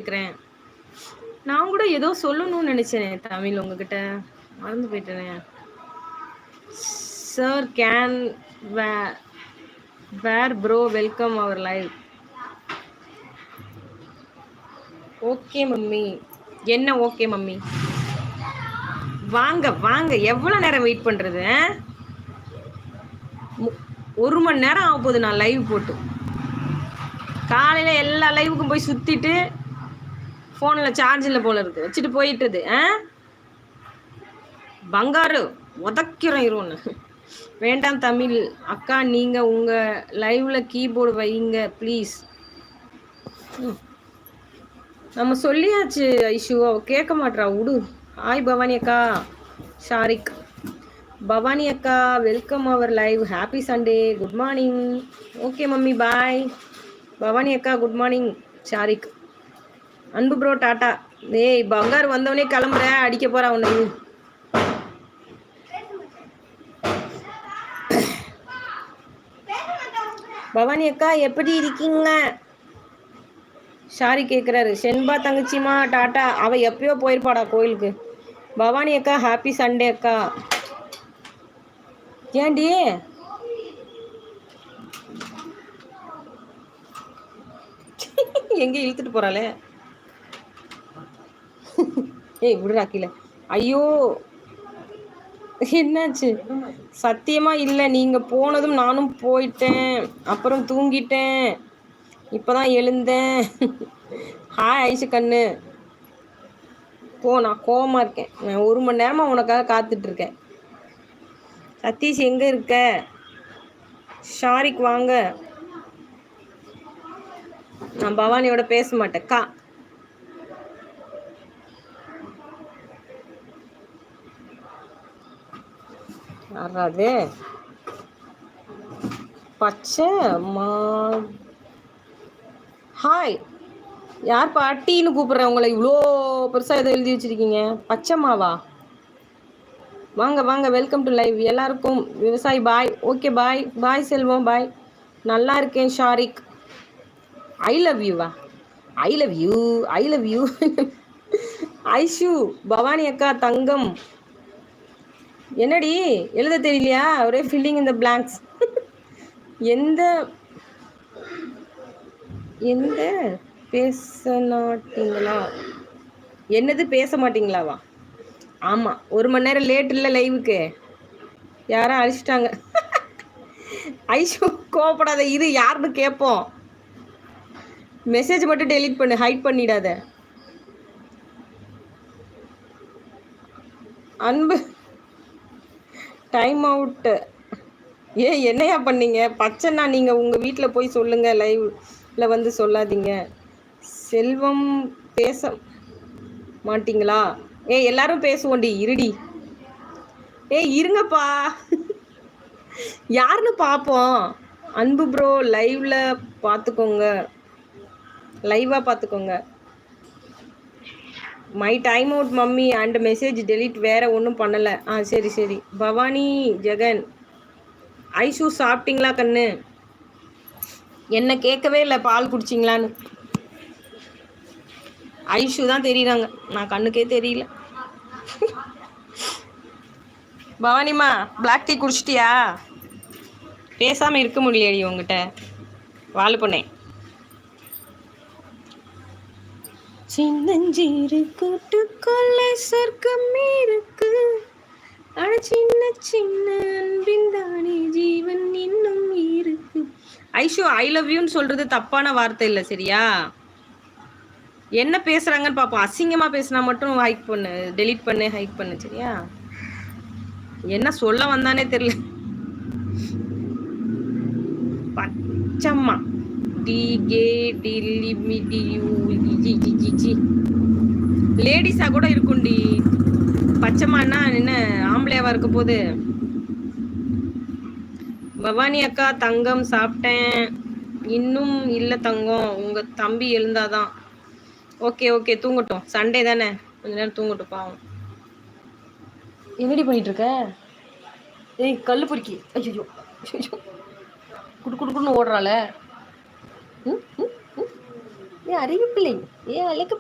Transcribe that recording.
கேக்குறேன். நான் கூட ஏதோ சொல்லணும்னு நினைச்சேனே தமிழ் உங்ககிட்ட. மறந்து போயிட்டேனே. Sir can where bro welcome our live. Okay mummy. என்ன ஓகே மம்மி? வாங்க வாங்க. எவ்வளவு நேரம் வெயிட் பண்றது? 1 மணி நேரம் ஆக போகுது நான் லைவ் போட்டு. காலையில எல்லா லைவுக்கும் போய் சுத்திட்டு போன்ல சார்ஜ் இல்லை போல இருக்கு, வச்சுட்டு போயிட்டுது. பங்காரு உதக்கிறோம் இருன்னு. வேண்டாம் தமிழ் அக்கா, நீங்க உங்க லைவ்ல கீபோர்டு வைங்க ப்ளீஸ். நம்ம சொல்லியாச்சு ஐஷு, அவ கேட்க மாட்றா, விடு. ஹாய் பவானி அக்கா. ஷாரிக். பவானி அக்கா welcome our live. Happy Sunday. Good morning. Okay mummy bye. Bhavani அக்கா குட் மார்னிங். ஷாரிக். அன்பு ப்ரோ டாட்டா. ஏய் பங்கார் வந்தவனே கிளம்புற, அடிக்க போறா உன்னை. பவானி அக்கா எப்படி இருக்கீங்க? ஷாரி கேட்குறாரு. செண்பா தங்கச்சிமா டாட்டா. அவ எப்பயோ போயிருப்பாடா கோயிலுக்கு. பவானி அக்கா ஹாப்பி சண்டே அக்கா. ஏண்டி எங்க இழுத்துட்டு போறாளே? ஏய் விடுறா கீழே. ஐயோ என்னாச்சு? சத்தியமா இல்லை, நீங்க போனதும் நானும் போயிட்டேன், அப்புறம் தூங்கிட்டேன், இப்பதான் எழுந்தேன். ஹாய் ஐஷு கண்ணு. போ, நான் கோவமா இருக்கேன். நான் 1 மணி நேரமா உனக்காக காத்துட்டு இருக்கேன். சதீஷ் எங்க இருக்க? ஷாரிக் வாங்க. நான் பவானியோட பேச மாட்டேன்க்கா. வராது. பச்சை மா. ஹாய், யார் பாட்டின்னு கூப்பிட்றேன் உங்களை? இவ்வளோ பெருசாக எதை எழுதி வச்சிருக்கீங்க? பச்சைமாவா? வாங்க வாங்க, வெல்கம் டு லைவ் எல்லாருக்கும். விவசாயி பாய். Okay bye. பாய் செல்வம் பாய். நல்லா இருக்கேன் ஷாரிக். ஐ லவ் யூவா? I love you. I love you. Aishu. Bhavani அக்கா தங்கம். என்னடி எழுத தெரியலையா? ஒரே ஃபில்லிங் இந்த பிளாங்க்ஸ். எந்த எந்த பேச மாட்டீங்களா? என்னது பேச மாட்டீங்களாவா? ஆமாம், 1 மணி நேரம் லேட் இல்லை லைவுக்கு. யாரும் அழிச்சிட்டாங்க. ஐஷோ கோவப்படாத, இது யாருன்னு கேட்போம். மெசேஜ் மட்டும் டெலீட் பண்ணு, ஹைட் பண்ணிடாத. அன்பு டைம் அவுட்டு. என்னையா பண்ணீங்க? பச்சைன்னா நீங்கள் உங்கள் வீட்டில் போய் சொல்லுங்கள், லைவ்ல வந்து சொல்லாதீங்க. செல்வம் பேச மாட்டீங்களா? எல்லாரும் பேசுவோண்டி, இருடி. இருங்கப்பா, யாருன்னு பார்ப்போம். அன்பு ப்ரோ லைவ்ல பார்த்துக்கோங்க, லைவாக பார்த்துக்கோங்க. My time out mummy and message delete. வேற ஒன்றும் பண்ணலை. சரி சரி. பவானி ஜெகன். ஐஷு சாப்பிட்டீங்களா கண்ணு? என்ன கேட்கவே இல்லை பால் குடிச்சிங்களான்னு. ஐஷு தான் தெரியுறாங்க, நான் கண்ணுக்கே தெரியல. பவானிமா பிளாக் டீ குடிச்சிட்டியா? பேசாமல் இருக்க முடியலையே உங்ககிட்ட. வாழ பொண்ணே. சின்னஞ்சீரு கூட்டுக்கொள்ளை சொர்க்கம் இருக்கு, அட சின்ன சின்ன அன்பின் தானே ஜீவன் இன்னும் இருக்கு. ஐஷு ஐ லவ் யூன்னு சொல்றது தப்பான வார்த்தை இல்லை சரியா? என்ன பேசுறாங்கன்னு பார்ப்போம். அசிங்கமா பேசினா மட்டும் ஹைக் பண்ணு, டெலீட் பண்ணு, ஹைக் பண்ணு சரியா? என்ன சொல்ல வந்தானே தெரியல. பச்சம்மா லேடிஸா கூட இருக்கும்டி. பச்சைமான்னா என்ன ஆம்பளையாவா இருக்க போது? பவானி அக்கா தங்கம் சாப்பிட்டேன். இன்னும் இல்லை தங்கம், உங்க தம்பி எழுந்தாதான். ஓகே ஓகே, தூங்கட்டும், சண்டே தானே, கொஞ்ச நேரம் தூங்கட்டும் பாவம். என்னடி பண்ணிட்டு இருக்க? கல்லு பொறுக்கி. ஐயோ குடு குடுக்குன்னு ஓடுறாள. ஏ அறிவிப்பில்லை ஏ அழைக்க